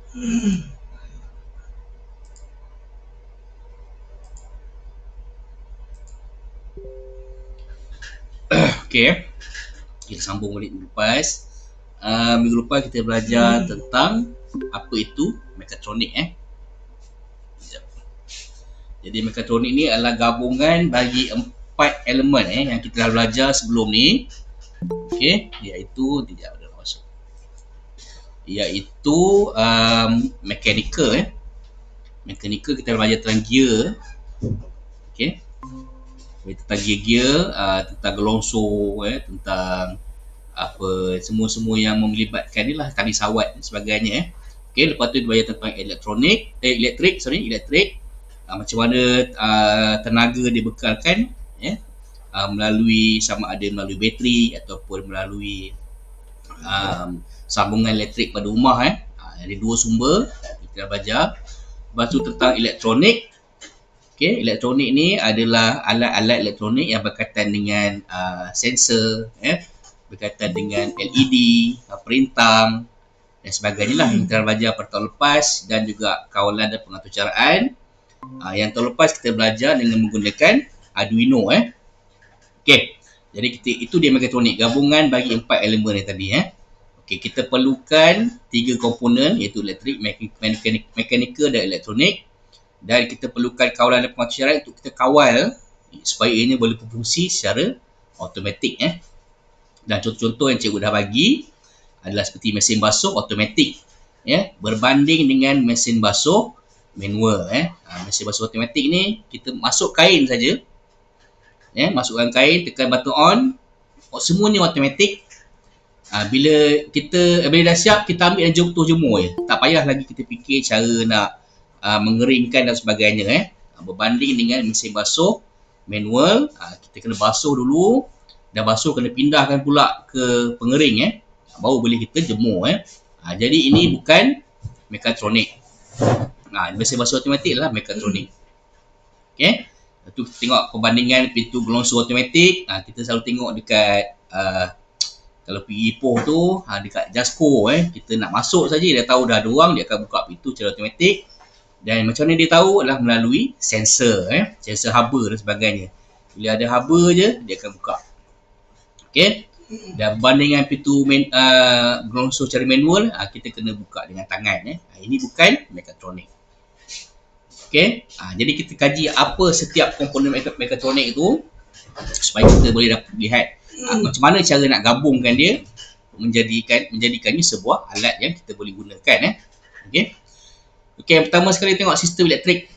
Okey, kita sambung balik minggu lepas. Minggu lepas kita belajar tentang apa itu mekatronik. Jadi mekatronik ni adalah gabungan bagi 4 elemen yang kita dah belajar sebelum ni. Okey, iaitu mechanical. Mechanical kita belajar tentang gear. Okey, tentang gear, tentang gelongsor, tentang apa semua yang melibatkan ni lah, tali sawat dan sebagainya. Okey, lepas tu dia belajar tentang elektrik, macam mana tenaga dibekalkan melalui sama ada melalui bateri ataupun melalui sambungan elektrik pada rumah. Ada 2 sumber kita dah belajar. Lepas tu tentang elektronik. Okey, elektronik ni adalah alat-alat elektronik yang berkaitan dengan sensor, berkaitan dengan LED, perintah dan sebagainya lah yang kita belajar pada tahun lepas, dan juga kawalan dan pengatur caraan. Yang tahun lepas kita belajar dengan menggunakan Arduino. Okey, jadi itu dia mekatronik, gabungan bagi 4 elemen ni tadi. Okey, kita perlukan 3 komponen, iaitu elektrik, mekanikal dan elektronik. Dan kita perlukan kawalan dan pengatur caraan untuk kita kawal supaya ianya boleh berfungsi secara automatik. Dan contoh-contoh yang cikgu dah bagi adalah seperti mesin basuh automatik, berbanding dengan mesin basuh manual. Mesin basuh automatik ni kita masuk kain saja, masukkan kain, tekan button on, semuanya automatik. Bila dah siap, kita ambil dan jemur je, tak payah lagi kita fikir cara nak mengeringkan dan sebagainya. Berbanding dengan mesin basuh manual, kita kena basuh dulu, dah basuh kena pindahkan pula ke pengering, baru boleh kita jemur. Jadi ini bukan mekatronik. Mesin basuh automatik lah mekatronik. Okey, tu kita tengok perbandingan pintu gelongsor automatik. Kita selalu tengok dekat kalau pergi Ipoh tu, dekat Jasco, kita nak masuk saja dia tahu dah ada orang, dia akan buka pintu secara automatik. Dan macam mana dia tahu adalah melalui sensor, sensor haba dan sebagainya. Bila ada haba je, dia akan buka. Okey, dan berbanding dengan pintu gelongsor secara manual, kita kena buka dengan tangan. Ini bukan mekatronik. Okey, jadi kita kaji apa setiap komponen mekatronik itu supaya kita boleh dapat lihat macam mana cara nak gabungkan dia menjadikannya sebuah alat yang kita boleh gunakan. Okey, yang pertama sekali tengok sistem elektrik.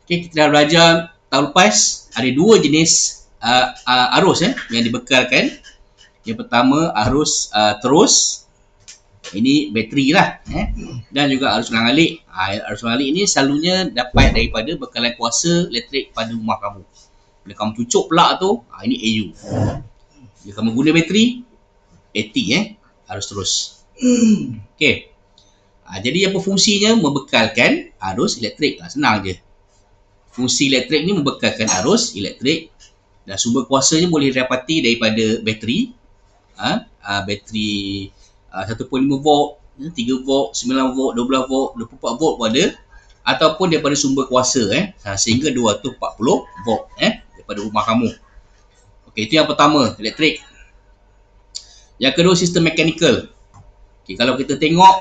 Okey, kita dah belajar tahun lepas ada 2 jenis arus yang dibekalkan. Yang pertama arus terus, ini bateri lah, dan juga arus ulang-alik. Arus ulang-alik ini selalunya dapat daripada bekalan kuasa elektrik pada rumah kamu. Bila kamu cucuk pelak tu, ini AU. Bila kamu guna bateri, AT, arus terus. Okey, jadi apa fungsinya? Membekalkan arus elektrik. Senang je. Fungsi elektrik ni membekalkan arus elektrik, dan sumber kuasanya boleh didapati daripada bateri. Bateri 1.5 volt, 3 volt, 9 volt, 12 volt, 24 volt pun ada, ataupun daripada sumber kuasa sehingga 240 volt daripada rumah kamu. Okey, itu yang pertama, elektrik. Yang kedua, sistem mechanical. Okey, kalau kita tengok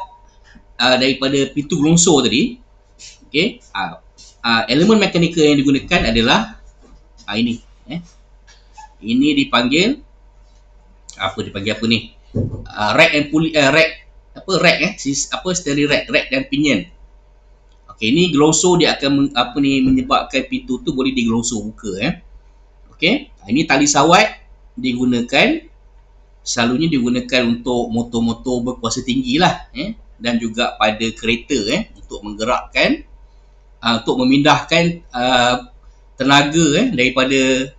daripada pintu gelongsor tadi, okey, elemen mekanikal yang digunakan adalah ini. Ini dipanggil apa ni? Rack and pulley, steering rack dan pinion. Okey, ini gelongsor dia akan menyebabkan pintu tu boleh digelongsor buka. Okey, ini tali sawat selalunya digunakan untuk motor-motor berkuasa tinggi lah, dan juga pada kereta untuk menggerakkan, untuk memindahkan tenaga daripada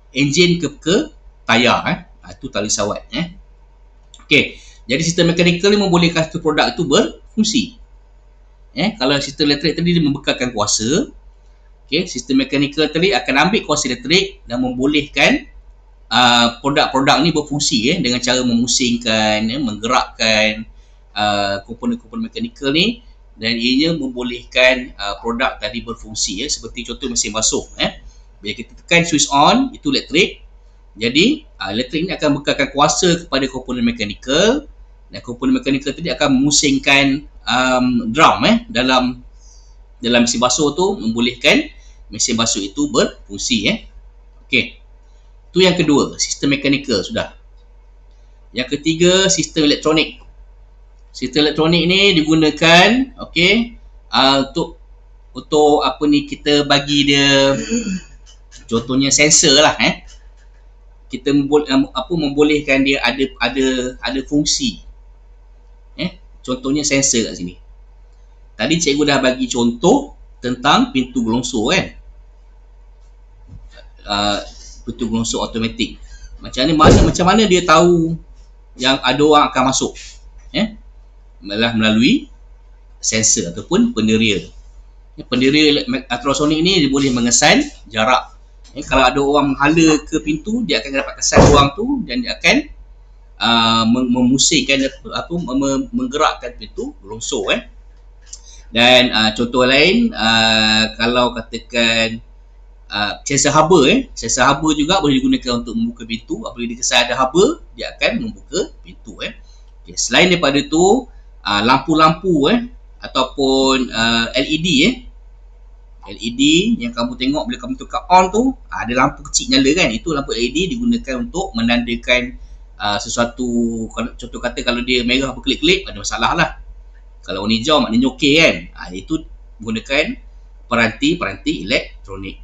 enjin ke tayar. Itu tali sawat. Okey, jadi sistem mekanikal ni membolehkan satu produk itu berfungsi. Kalau sistem elektrik tadi dia membekalkan kuasa, sistem mekanikal tadi akan ambil kuasa elektrik dan membolehkan produk-produk ni berfungsi dengan cara memusingkan, menggerakkan komponen-komponen mekanikal ni, dan ianya membolehkan produk tadi berfungsi seperti contoh mesin basuh. Bila kita tekan switch on, itu elektrik. Jadi elektrik ni akan bekalkan kuasa kepada komponen mekanikal, dan komponen mekanikal tadi akan memusingkan drum dalam mesin basuh tu, membolehkan mesin basuh itu berfungsi. Okey. Itu yang kedua, sistem mekanikal sudah. Yang ketiga, sistem elektronik. Sistem elektronik ni digunakan untuk apa ni, kita bagi dia contohnya sensor lah. Kita membolehkan dia ada fungsi. Contohnya sensor kat sini. Tadi cikgu dah bagi contoh tentang pintu gelongsor pintu gelongsor automatik. Macam mana dia tahu yang ada orang akan masuk? Melalui sensor ataupun penderia. Penderia ultrasonik ni dia boleh mengesan jarak. Kalau ada orang menghala ke pintu, dia akan dapat kesan orang tu, dan dia akan memusingkan menggerakkan pintu gelongsor. Dan contoh lain, kalau katakan sensor haba, sensor haba juga boleh digunakan untuk membuka pintu. Apabila dia kesan ada haba, dia akan membuka pintu. Selain daripada tu, lampu-lampu ataupun LED LED yang kamu tengok bila kamu tekan on tu, ada lampu kecil nyala kan. Itu lampu LED digunakan untuk menandakan sesuatu. Contoh kata kalau dia merah berkelip-kelip, ada masalah lah. Kalau warna hijau maknanya okey kan. Itu menggunakan peranti elektronik.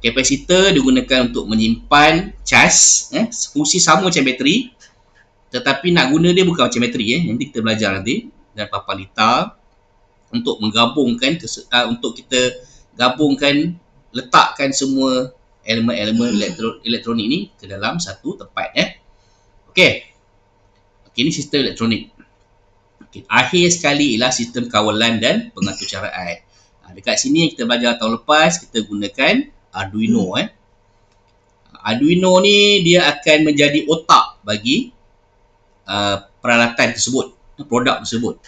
Kapasitor digunakan untuk menyimpan cas, fungsi sama macam bateri, tetapi nak guna dia bukan macam bateri. Nanti kita belajar nanti. Dan papalita untuk menggabungkan, untuk kita gabungkan, letakkan semua elemen-elemen elektronik ni ke dalam satu tempat. Okey, ini sistem elektronik. Akhir sekali ialah sistem kawalan dan pengaturcaraan. Dekat sini yang kita belajar tahun lepas, kita gunakan Arduino. Arduino ni dia akan menjadi otak bagi peralatan tersebut, produk tersebut.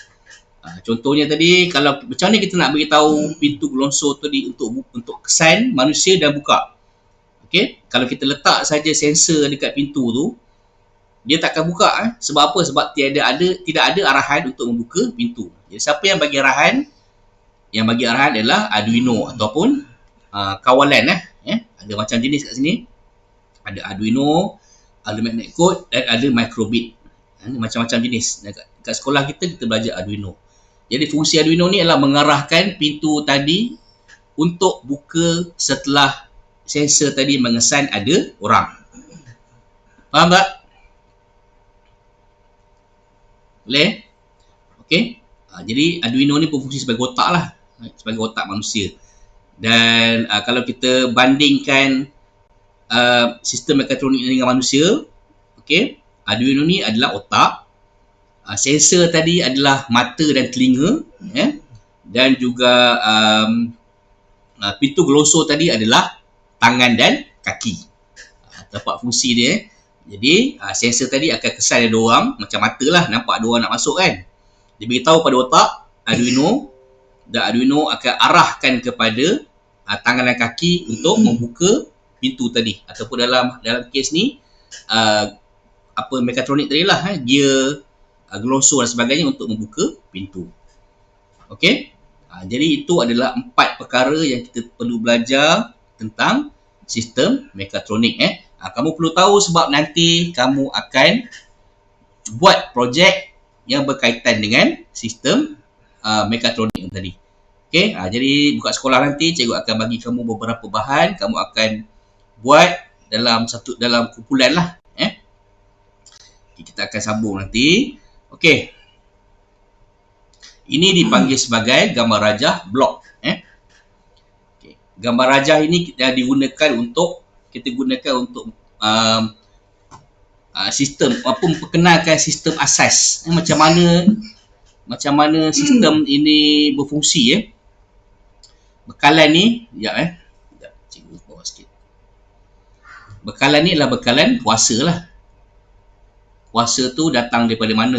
Contohnya tadi, kalau macam mana kita nak beritahu pintu gelongsor tadi untuk kesan manusia dan buka. Kalau kita letak saja sensor dekat pintu tu, dia takkan buka. Sebab apa? Sebab tidak ada arahan untuk membuka pintu. Jadi siapa yang bagi arahan? Yang bagi arahan adalah Arduino ataupun kawalan. Ada macam jenis kat sini. Ada Arduino, ada magnet code dan ada microbit. Macam-macam jenis. Kat sekolah kita belajar Arduino. Jadi fungsi Arduino ni adalah mengarahkan pintu tadi untuk buka setelah sensor tadi mengesan ada orang. Faham tak? Boleh? Okey. Jadi Arduino ni berfungsi sebagai otak lah. Sebagai otak manusia. Dan kalau kita bandingkan sistem mekatronik dengan manusia, Arduino ni adalah otak. Sensor tadi adalah mata dan telinga, dan juga pintu gelongsor tadi adalah tangan dan kaki. Dapat fungsi dia. Jadi sensor tadi akan kesan ada orang, macam mata lah, nampak ada orang nak masuk kan. Dia beritahu pada otak Arduino, dan Arduino akan arahkan kepada tangan dan kaki untuk membuka pintu tadi. Ataupun dalam kes ni mekatronik tadi lah, gear, gelongsor dan sebagainya untuk membuka pintu. Okey. Jadi itu adalah 4 perkara yang kita perlu belajar tentang sistem mekatronik. Kamu perlu tahu sebab nanti kamu akan buat projek yang berkaitan dengan sistem mekatronik tadi. Okey. Jadi buka sekolah nanti cikgu akan bagi kamu beberapa bahan, kamu akan buat dalam kumpulan lah. Kita akan sambung nanti. Okey. Ini dipanggil sebagai gambar rajah blok. Okay. Gambar rajah ini kita gunakan untuk sistem, memperkenalkan sistem asas. Macam mana sistem ini berfungsi. Bekalan ni, sekejap, cikgu bawah sikit. Bekalan ni adalah bekalan kuasa lah. Kuasa tu datang daripada mana?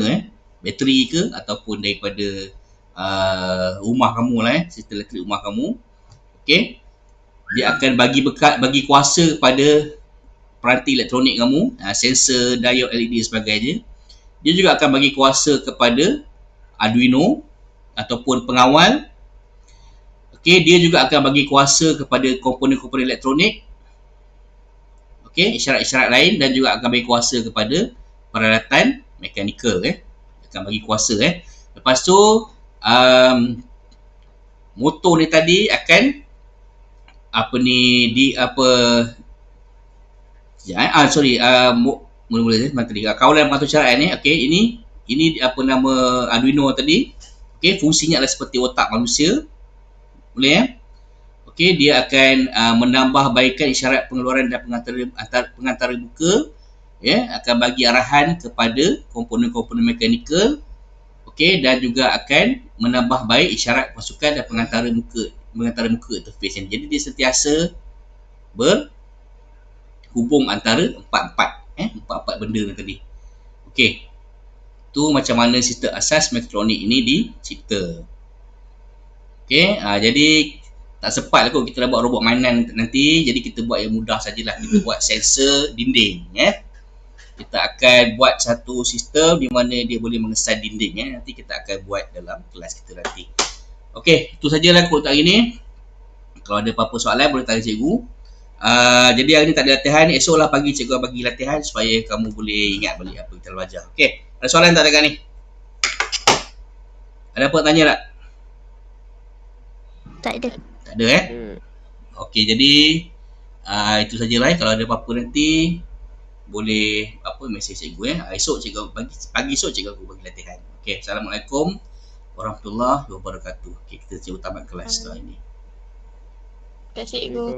bateri ke ataupun daripada rumah kamu lah, sistem elektrik rumah kamu. Okey, dia akan bagi kuasa kepada peranti elektronik kamu, sensor, diode, LED dan sebagainya. Dia juga akan bagi kuasa kepada Arduino ataupun pengawal. Okey, dia juga akan bagi kuasa kepada komponen-komponen elektronik. Okey, isyarat-isyarat lain, dan juga akan bagi kuasa kepada peralatan mekanikal. Akan bagi kuasa. Lepas tu motor ni tadi akan kawalan pengatur syaratan ni. Okey, ini apa nama Arduino tadi. Okey, fungsinya adalah seperti otak manusia. Boleh Okey, dia akan menambah baikan isyarat pengeluaran dan pengantara buka, akan bagi arahan kepada komponen-komponen mekanikal. Okey, dan juga akan menambah baik isyarat pasukan dan pengantara muka interface ni. Jadi dia sentiasa berhubung antara empat benda ni tadi. Okey, tu macam mana sistem asas mekatronik ini dicipta. Okey, jadi tak sempat lah kot kita dah buat robot mainan nanti. Jadi kita buat yang mudah sajalah. Kita buat sensor dinding. Kita akan buat satu sistem di mana dia boleh mengesan dinding. Nanti kita akan buat dalam kelas kita nanti. Okey, itu sajalah kot hari ni. Kalau ada apa-apa soalan boleh tanya cikgu. Jadi hari ni tak ada latihan. Esoklah pagi cikgu bagi latihan supaya kamu boleh ingat balik apa kita belajar. Okey, ada soalan tak dekat ni? Ada apa tanya tak? Tak ada. Tak ada Okey, jadi itu sajalah. Kalau ada apa-apa nanti boleh mesej cikgu esok cikgu pagi esok cikgu aku bagi latihan. Okey, assalamualaikum warahmatullahi wabarakatuh. Okey, kita cikgu tamat kelas setelah ini. Terima kasih cikgu.